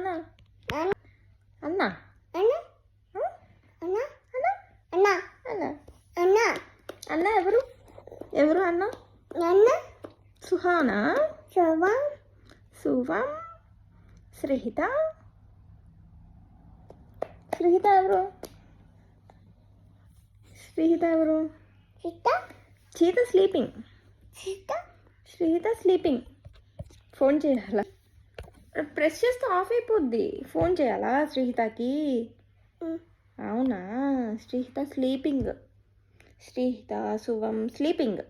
అన్న అన్న అన్న అన్న ఎవరు ఎవరు అన్న సుహానా శుభం శ్రీహిత శ్రీహిత ఎవరు చీత స్లీపింగ్ శ్రీహిత స్లీపింగ్ ఫోన్ చేయాలా ప్రెస్ చేస్తే ఆఫ్ అయిపోద్ది ఫోన్ చేయాలా శ్రీహితకి అవునా శ్రీహిత స్లీపింగ్ శ్రీహిత శుభం స్లీపింగ్